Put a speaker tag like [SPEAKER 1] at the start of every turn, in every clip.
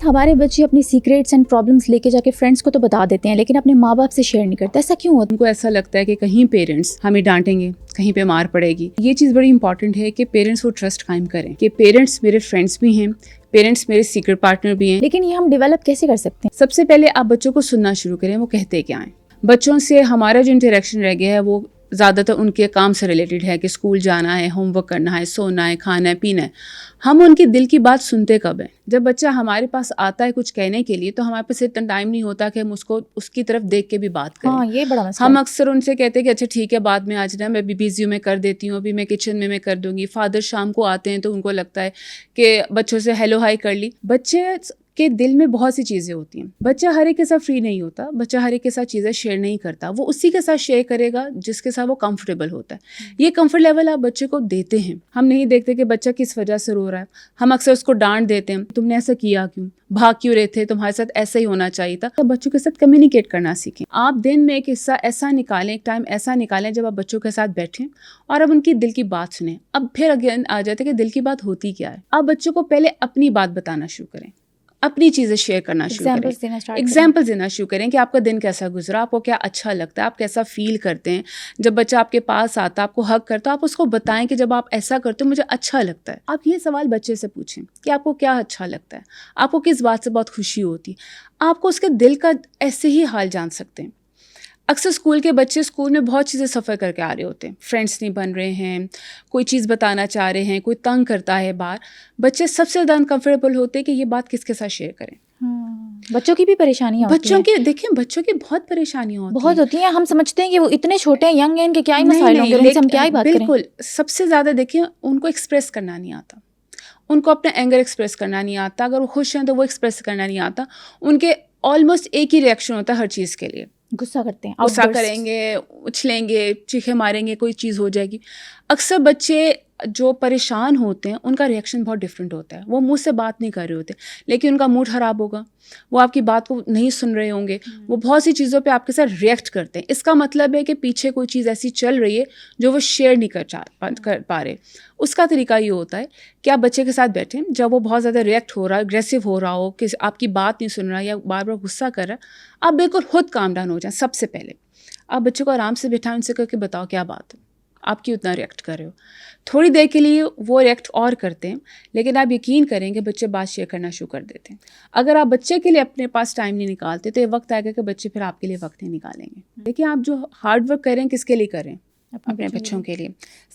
[SPEAKER 1] ہمارے بچے اپنی سیکریٹس اینڈ پرابلمس لے کے جا کے فرینڈس کو تو بتا دیتے ہیں لیکن اپنے ماں باپ سے شیئر نہیں کرتے. ایسا کیوں ہوتا ہے؟
[SPEAKER 2] ان کو ایسا لگتا ہے کہ کہیں پیرنٹس ہمیں ڈانٹیں گے, کہیں پہ مار پڑے گی. یہ چیز بڑی امپورٹنٹ ہے کہ پیرنٹس وہ ٹرسٹ قائم کریں کہ پیرنٹس میرے فرینڈس بھی ہیں, پیرنٹس میرے سیکرٹ پارٹنر بھی ہیں.
[SPEAKER 1] لیکن یہ ہم ڈیولپ کیسے کر سکتے ہیں؟
[SPEAKER 2] سب سے پہلے آپ بچوں کو سننا شروع کریں, وہ کہتے کیا ہیں. بچوں سے ہمارا جو انٹریکشن رہ گیا ہے وہ زیادہ تر ان کے کام سے ریلیٹڈ ہے کہ اسکول جانا ہے, ہوم ورک کرنا ہے, سونا ہے, کھانا ہے, پینا ہے. ہم ان کی دل کی بات سنتے کب ہیں؟ جب بچہ ہمارے پاس آتا ہے کچھ کہنے کے لیے تو ہمارے پاس اتنا ٹائم نہیں ہوتا کہ ہم اس کی طرف دیکھ کے بھی بات کریں.
[SPEAKER 1] ہاں, یہ بڑا مسئلہ
[SPEAKER 2] ہم اکثر ان سے کہتے ہیں کہ اچھا ٹھیک ہے بعد میں آج نا میں بھی بزی ہوں, میں کر دیتی ہوں, ابھی میں کچن میں کر دوں گی. فادر شام کو آتے ہیں تو ان کو لگتا ہے کہ بچوں سے ہیلو ہائی کر لی. بچے کے دل میں بہت سی چیزیں ہوتی ہیں. بچہ ہر ایک کے ساتھ فری نہیں ہوتا, بچہ ہر ایک کے ساتھ چیزیں شیئر نہیں کرتا. وہ اسی کے ساتھ شیئر کرے گا جس کے ساتھ وہ کمفرٹیبل ہوتا ہے. یہ کمفرٹ لیول آپ بچے کو دیتے ہیں. ہم نہیں دیکھتے کہ بچہ کس وجہ سے رو رہا ہے. ہم اکثر اس کو ڈانٹ دیتے ہیں, تم نے ایسا کیا کیوں, بھاگ کیوں رہے تھے, تمہارے ساتھ ایسا ہی ہونا چاہیے تھا. تو بچوں کے ساتھ کمیونیکیٹ کرنا سیکھیں. آپ دن میں ایک حصہ ایسا نکالیں, ایک ٹائم ایسا نکالیں جب آپ بچوں کے ساتھ بیٹھیں اور اب ان کی دل کی بات سنیں. اب پھر اگین آ جاتے کہ دل کی بات ہوتی کیا ہے. آپ بچوں کو پہلے اپنی بات بتانا شروع کریں, اپنی چیزیں شیئر کرنا شروع کریں, ایگزامپل دینا شروع کریں کہ آپ کا دن کیسا گزرا, آپ کو کیا اچھا لگتا ہے, آپ کیسا فیل کرتے ہیں. جب بچہ آپ کے پاس آتا ہے, آپ کو ہگ کرتا ہے, آپ اس کو بتائیں کہ جب آپ ایسا کرتے ہو مجھے اچھا لگتا ہے. آپ یہ سوال بچے سے پوچھیں کہ آپ کو کیا اچھا لگتا ہے, آپ کو کس بات سے بہت خوشی ہوتی. آپ کو اس کے دل کا ایسے ہی حال جان سکتے ہیں. اکثر اسکول کے بچے اسکول میں بہت چیزیں سفر کر کے آ رہے ہوتے ہیں, فرینڈس نہیں بن رہے ہیں, کوئی چیز بتانا چاہ رہے ہیں, کوئی تنگ کرتا ہے باہر. بچے سب سے زیادہ انکمفرٹیبل ہوتے ہیں کہ یہ بات کس کے ساتھ شیئر کریں.
[SPEAKER 1] بچوں کی بھی پریشانیاں ہوتی ہیں.
[SPEAKER 2] دیکھیں بچوں کی بہت پریشانیاں
[SPEAKER 1] ہوتی ہیں. ہم سمجھتے ہیں کہ وہ اتنے چھوٹے ہیں, ینگ ہیں, ان کے کیا ہی مسائل ہوں گے, ان سے ہم کیا ہی بات کریں.
[SPEAKER 2] بالکل, سب سے زیادہ دیکھیں ان کو ایکسپریس کرنا نہیں آتا. ان کو اپنا اینگر ایکسپریس کرنا نہیں آتا. اگر وہ خوش ہیں تو وہ ایکسپریس کرنا نہیں آتا. ان کے آلموسٹ ایک ہی ریئیکشن ہوتا ہے ہر چیز کے لیے.
[SPEAKER 1] غصہ کرتے ہیں,
[SPEAKER 2] غصہ کریں گے, اچھلیں گے, چیخیں ماریں گے, کوئی چیز ہو جائے گی. اکثر بچے جو پریشان ہوتے ہیں ان کا ریئیکشن بہت ڈفرینٹ ہوتا ہے. وہ منہ سے بات نہیں کر رہے ہوتے لیکن ان کا موڈ خراب ہوگا, وہ آپ کی بات کو نہیں سن رہے ہوں گے, وہ بہت سی چیزوں پہ آپ کے ساتھ ریئیکٹ کرتے ہیں. اس کا مطلب ہے کہ پیچھے کوئی چیز ایسی چل رہی ہے جو وہ شیئر نہیں کر پا رہے. اس کا طریقہ یہ ہوتا ہے کہ آپ بچے کے ساتھ بیٹھیں جب وہ بہت زیادہ ریئیکٹ ہو رہا ہے, اگریسو ہو رہا ہو, کہ آپ کی بات نہیں سن رہا یا بار بار غصہ کر رہا ہے, آپ بالکل خود کام ڈاؤن ہو جائیں. سب سے پہلے آپ بچے کو آرام سے بٹھائیں, ان سے کر کے بتاؤ کیا بات ہے, آپ کیوں اتنا ریئیکٹ کر رہے ہو. تھوڑی دیر کے لیے وہ ریئیکٹ اور کرتے ہیں لیکن آپ یقین کریں کہ بچے بات شیئر کرنا شروع کر دیتے ہیں. اگر آپ بچے کے لیے اپنے پاس ٹائم نہیں نکالتے تو یہ وقت آئے گا کہ بچے پھر آپ کے لیے وقت نہیں نکالیں گے. دیکھیں آپ جو ہارڈ ورک کریں کس کے لیے کریں, اپنے بچوں کے لیے.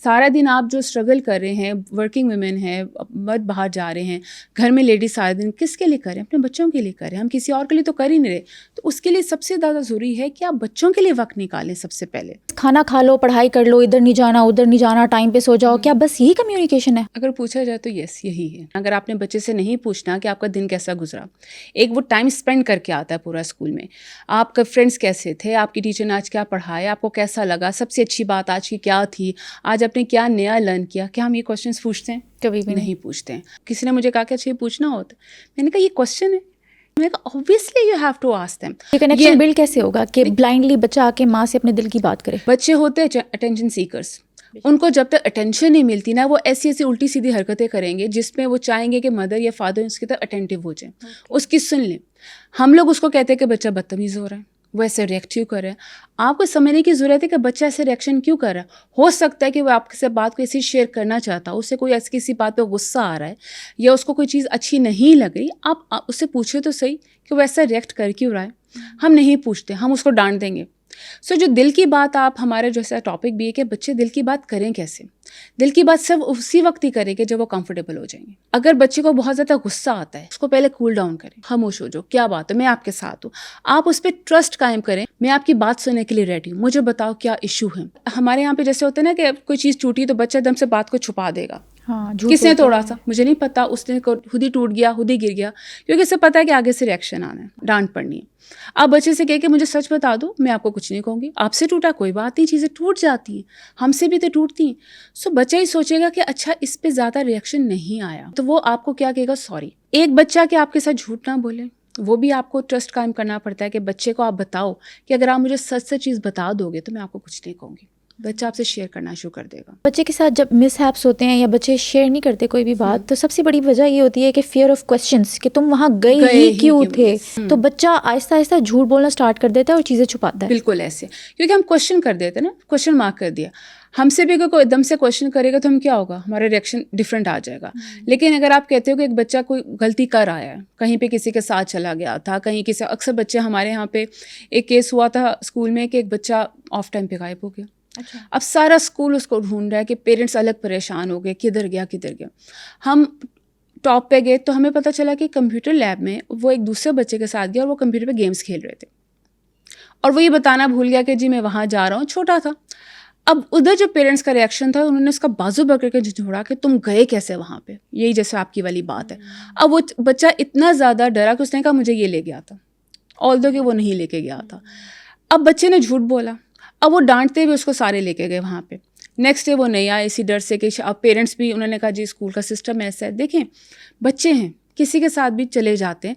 [SPEAKER 2] سارا دن آپ جو اسٹرگل کر رہے ہیں, ورکنگ ویمن ہیں, مرد باہر جا رہے ہیں, گھر میں لیڈیز سارے دن, کس کے لیے کریں؟ اپنے بچوں کے لیے کریں. ہم کسی اور کے لیے تو کر ہی نہیں رہے. تو اس کے لیے سب سے زیادہ ضروری ہے کہ آپ بچوں کے لیے وقت نکالیں. سب سے پہلے
[SPEAKER 1] کھانا کھا لو, پڑھائی کر لو, ادھر نہیں جانا ادھر نہیں جانا, ٹائم پہ سو جاؤ, کیا بس یہی کمیونیکیشن ہے؟
[SPEAKER 2] اگر پوچھا جائے تو یس یہی ہے. اگر آپ نے بچے سے نہیں پوچھنا کہ آپ کا دن کیسا گزرا, ایک وہ ٹائم اسپینڈ کر کے آتا ہے پورا اسکول میں, آپ کا فرینڈس کیسے تھے, آپ کی ٹیچر نے آج کیا پڑھایا, آپ کو کیسا لگا, سب سے اچھی بات آج کی کیا تھی, آج آپ نے کیا نیا لرن کیا, کیا ہم یہ کوشچنس پوچھتے ہیں؟
[SPEAKER 1] کبھی بھی
[SPEAKER 2] نہیں پوچھتے ہیں. کسی نے مجھے کہا کہ اچھا یہ پوچھنا ہوتا ہے, میں نے کہا یہ کوشچن ہے, میں نے کہا obviously you have to ask them.
[SPEAKER 1] یہ کنیکشن بلڈ کیسے ہوگا کہ بلائنڈلی بچہ آ کے ماں سے اپنے دل کی بات کرے؟
[SPEAKER 2] بچے ہوتے ہیں اٹینشن سیکرس. ان کو جب تک اٹینشن نہیں ملتی نا, وہ ایسی ایسی الٹی سیدھی حرکتیں کریں گے جس میں وہ چاہیں گے کہ مدر یا فادر اس کی طرف اٹینٹیو ہو جائیں, اس کی سن لیں. ہم لوگ اس کو کہتے ہیں کہ بچہ بدتمیز ہو رہا ہے, وہ ایسے ریئیکٹ کیوں کر رہا ہے. آپ کو سمجھنے کی ضرورت ہے کہ بچہ ایسے ریئیکشن کیوں کر رہا ہے. ہو سکتا ہے کہ وہ آپ سے بات کو ایسی شیئر کرنا چاہتا ہو, اسے کوئی ایسی کسی بات پہ غصہ آ رہا ہے یا اس کو کوئی چیز اچھی نہیں لگ رہی. آپ اس سے پوچھے تو صحیح کہ وہ ایسا ریئیکٹ کر کیوں رہا ہے. ہم نہیں پوچھتے, ہم اس کو ڈانٹ دیں گے. جو دل کی بات, آپ ہمارے جو ایسا ٹاپک بھی ہے کہ بچے دل کی بات کریں کیسے. دل کی بات صرف اسی وقت ہی کریں گے جب وہ کمفرٹیبل ہو جائیں گے. اگر بچے کو بہت زیادہ غصہ آتا ہے, اس کو پہلے کول ڈاؤن کریں, خاموش ہو جاؤ, کیا بات ہے, میں آپ کے ساتھ ہوں. آپ اس پہ ٹرسٹ قائم کریں, میں آپ کی بات سننے کے لیے ریڈی ہوں, مجھے بتاؤ کیا ایشو ہے. ہمارے یہاں پہ جیسے ہوتا ہے نا کہ کوئی چیز ٹوٹی تو بچہ دم سے بات کو چھپا دے گا. کس نے توڑا تھا مجھے نہیں پتا, اس نے خود ہی ٹوٹ گیا, خود ہی گر گیا, کیونکہ اسے پتا ہے کہ آگے سے ریئیکشن آنا ہے, ڈانٹ پڑنی ہے. آپ بچے سے کہہ کہ مجھے سچ بتا دو, میں آپ کو کچھ نہیں کہوں گی, آپ سے ٹوٹا کوئی بات نہیں, چیزیں ٹوٹ جاتی ہیں, ہم سے بھی تو ٹوٹتی ہیں. بچہ ہی سوچے گا کہ اچھا اس پہ زیادہ ریئیکشن نہیں آیا تو وہ آپ کو کیا کہے گا, سوری. ایک بچہ کہ آپ کے ساتھ جھوٹ نہ بولے, وہ بھی آپ کو ٹرسٹ قائم کرنا پڑتا ہے کہ بچے کو آپ بتاؤ کہ اگر آپ مجھے سچ چیز بتا دو گے تو میں آپ کو کچھ نہیں کہوں گی. بچہ آپ سے شیئر کرنا شروع کر دے گا.
[SPEAKER 1] بچے کے ساتھ جب مس ہیپس ہوتے ہیں یا بچے شیئر نہیں کرتے کوئی بھی بات، تو سب سے بڑی وجہ یہ ہوتی ہے کہ فیئر آف کوسچنس، کہ تم وہاں گئے ہی کیوں تھے. تو بچہ آہستہ آہستہ جھوٹ بولنا اسٹارٹ کر دیتا ہے اور چیزیں چھپاتا ہے.
[SPEAKER 2] بالکل ایسے، کیونکہ ہم کوشچن کر دیتے نا، کوشچن مارک کر دیا. ہم سے بھی اگر کوئی ایک دم سے کوشچن کرے گا تو ہم کیا ہوگا، ہمارا ریئیکشن ڈفرینٹ آ جائے گا. لیکن اگر آپ کہتے ہو کہ ایک بچہ کوئی غلطی کر آیا ہے، کہیں پہ کسی کے ساتھ چلا گیا تھا، کہیں کسی، اکثر بچے ہمارے یہاں پہ ایک کیس ہوا تھا اسکول میں کہ ایک بچہ آف ٹائم پہ غائب ہو گیا. اب سارا اسکول اس کو ڈھونڈ رہا ہے کہ پیرنٹس الگ پریشان ہو گئے، کدھر گیا کدھر گیا. ہم ٹاپ پہ گئے تو ہمیں پتہ چلا کہ کمپیوٹر لیب میں وہ ایک دوسرے بچے کے ساتھ گیا اور وہ کمپیوٹر پہ گیمس کھیل رہے تھے، اور وہ یہ بتانا بھول گیا کہ جی میں وہاں جا رہا ہوں، چھوٹا تھا. اب ادھر جو پیرنٹس کا ریئیکشن تھا، انہوں نے اس کا بازو پکڑ کے جھنجھوڑا کہ تم گئے کیسے وہاں پہ، یہی جیسے آپ کی والی بات ہے. اب وہ بچہ اتنا زیادہ ڈرا کہ اس نے کہا مجھے یہ لے گیا تھا، آلدو کہ وہ نہیں لے کے گیا تھا. اب بچے نے جھوٹ بولا. اب وہ ڈانٹتے ہوئے اس کو سارے لے کے گئے وہاں پہ. نیکسٹ ڈے وہ نہیں آئے اسی ڈر سے کہ اب پیرنٹس بھی، انہوں نے کہا جی اسکول کا سسٹم ایسا ہے. دیکھیں بچے ہیں، کسی کے ساتھ بھی چلے جاتے ہیں.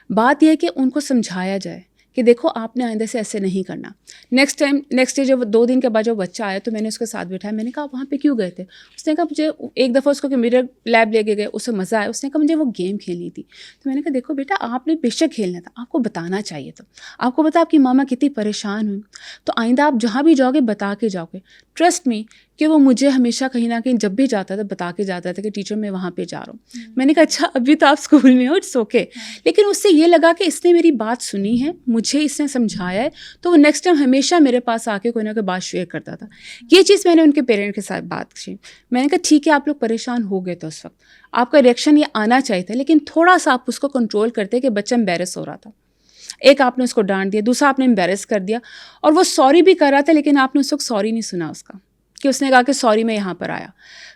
[SPEAKER 2] بات یہ ہے کہ ان کو سمجھایا جائے کہ دیکھو آپ نے آئندہ سے ایسے نہیں کرنا. نیکسٹ ڈے جب 2 دن کے بعد جب بچہ آیا تو میں نے اس کے ساتھ بیٹھایا. میں نے کہا وہاں پہ کیوں گئے تھے؟ اس نے کہا مجھے ایک دفعہ اس کو کمپیوٹر لیب لے کے گئے، اسے مزہ آیا. اس نے کہا مجھے وہ گیم کھیلنی تھی. تو میں نے کہا دیکھو بیٹا، آپ نے بے شک کھیلنا تھا، آپ کو بتانا چاہیے تھا. آپ کو پتا آپ کی ماما کتنی پریشان ہوئی، تو آئندہ آپ جہاں بھی جاؤ گے بتا کے جاؤ گے. ٹرسٹ می کہ وہ مجھے ہمیشہ کہیں نہ کہیں جب بھی جاتا تھا بتا کے جاتا تھا کہ ٹیچر میں وہاں پہ جا رہا ہوں. میں نے کہا اچھا ابھی تو آپ اسکول میں ہو، اٹس اوکے. لیکن اس سے یہ لگا کہ اس نے میری بات سنی ہے، مجھے اس نے سمجھایا ہے، تو وہ نیکسٹ ٹائم ہمیشہ میرے پاس آ کے کوئی نہ کوئی بات شیئر کرتا تھا. یہ چیز میں نے ان کے پیرنٹ کے ساتھ بات کی. میں نے کہا ٹھیک ہے آپ لوگ پریشان ہو گئے تو اس وقت آپ کا ریئیکشن یہ آنا چاہیے تھا، لیکن تھوڑا سا آپ اس کو کنٹرول کرتے کہ بچہ امبیرس ہو رہا تھا. ایک آپ نے اس کو ڈانٹ دیا، دوسرا آپ نے امبیرس کر دیا، اور وہ سوری بھی کر رہا تھا لیکن آپ نے اس وقت سوری نہیں سنا اس کا، کہ اس نے کہا کہ سوری میں یہاں پر آیا.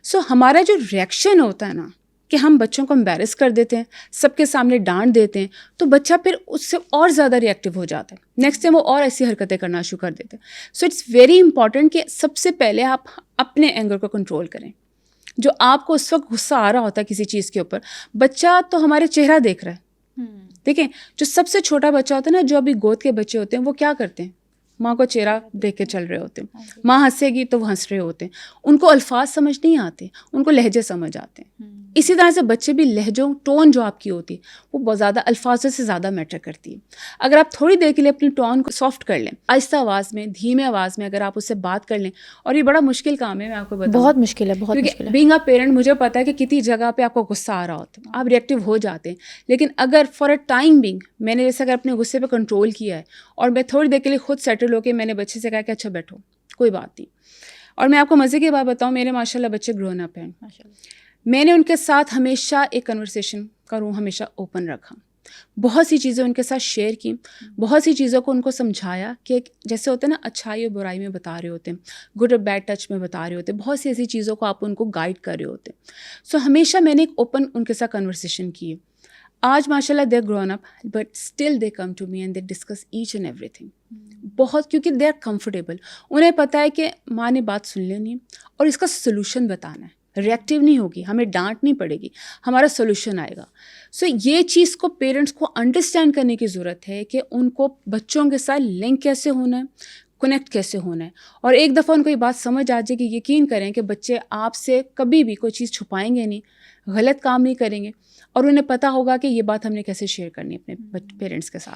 [SPEAKER 2] سو ہمارا جو ریئیکشن ہوتا ہے نا کہ ہم بچوں کو امبیرس کر دیتے ہیں، سب کے سامنے ڈانٹ دیتے ہیں، تو بچہ پھر اس سے اور زیادہ ری ایکٹیو ہو جاتا ہے. نیکسٹ ٹائم وہ اور ایسی حرکتیں کرنا شروع کر دیتے ہیں. سو اٹس ویری امپورٹنٹ کہ سب سے پہلے آپ اپنے اینگر کو کنٹرول کریں. جو آپ کو اس وقت غصہ آ رہا ہوتا ہے کسی چیز کے اوپر، بچہ تو ہمارے چہرہ دیکھ رہا ہے. دیکھیں جو سب سے چھوٹا بچہ ہوتا ہے نا، جو ابھی گود کے بچے ہوتے ہیں، وہ کیا کرتے ہیں؟ ماں کو چہرہ دیکھ کے چل رہے ہوتے ہیں. ماں ہنسے گی تو وہ ہنس رہے ہوتے ہیں. ان کو الفاظ سمجھ نہیں آتے، ان کو لہجے سمجھ آتے ہیں. اسی طرح سے بچے بھی لہجوں، ٹون جو آپ کی ہوتی ہے وہ بہت زیادہ الفاظوں سے زیادہ میٹر کرتی ہے. اگر آپ تھوڑی دیر کے لیے اپنی ٹون کو سافٹ کر لیں، آہستہ آواز میں، دھیمے آواز میں اگر آپ اس سے بات کر لیں، اور یہ بڑا مشکل کام ہے، میں آپ کو بتاؤں
[SPEAKER 1] بہت مشکل ہے، بہت مشکل ہے.
[SPEAKER 2] بینگ اے پیرنٹ مجھے پتا ہے کہ کتنی جگہ پہ آپ کو غصہ آ رہا ہوتا ہے، آپ ری ایکٹیو ہو جاتے ہیں. لیکن اگر فار اے ٹائم بینگ میں نے جیسے اگر اپنے غصے پہ کنٹرول کیا ہے اور میں تھوڑی دیر کے لیے خود سیٹل ہو کے میں نے بچے سے کہا کہ اچھا بیٹھو کوئی بات نہیں. اور میں آپ کو مزے کی بات بتاؤں، میرے ماشاء اللہ بچے گرون اپ ہیں. میں نے ان کے ساتھ ہمیشہ ایک کنورسیشن کا روم ہمیشہ اوپن رکھا. بہت سی چیزیں ان کے ساتھ شیئر کی، بہت سی چیزوں کو ان کو سمجھایا کہ جیسے ہوتا ہے نا اچھائی اور برائی میں بتا رہے ہوتے ہیں، گڈ اور بیڈ ٹچ میں بتا رہے ہوتے ہیں، بہت سی ایسی چیزوں کو آپ ان کو گائیڈ کر رہے ہوتے ہیں. سو ہمیشہ میں نے ایک اوپن ان کے ساتھ کنورسیشن کی ہے. آج ماشاء اللہ they are grown up but still they come to me and they discuss each and everything. بہت، کیونکہ دے آر کمفرٹیبل. انہیں پتہ ہے کہ ماں نے بات سن لینی ہے اور اس کا سلوشن بتانا ہے، ریئیکٹیو نہیں ہوگی، ہمیں ڈانٹ نہیں پڑے گی، ہمارا سولوشن آئے گا. سو یہ چیز کو پیرنٹس کو انڈرسٹینڈ کرنے کی ضرورت ہے کہ ان کو بچوں کے ساتھ لنک کیسے ہونا ہے، کنیکٹ کیسے ہونا ہے. اور ایک دفعہ ان کو یہ بات سمجھ آ جائے کہ یقین کریں کہ بچے آپ سے کبھی بھی کوئی چیز چھپائیں گے نہیں، غلط کام نہیں کریں گے، اور انہیں پتہ ہوگا کہ یہ بات ہم نے کیسے شیئر کرنی ہے اپنے پیرنٹس کے ساتھ.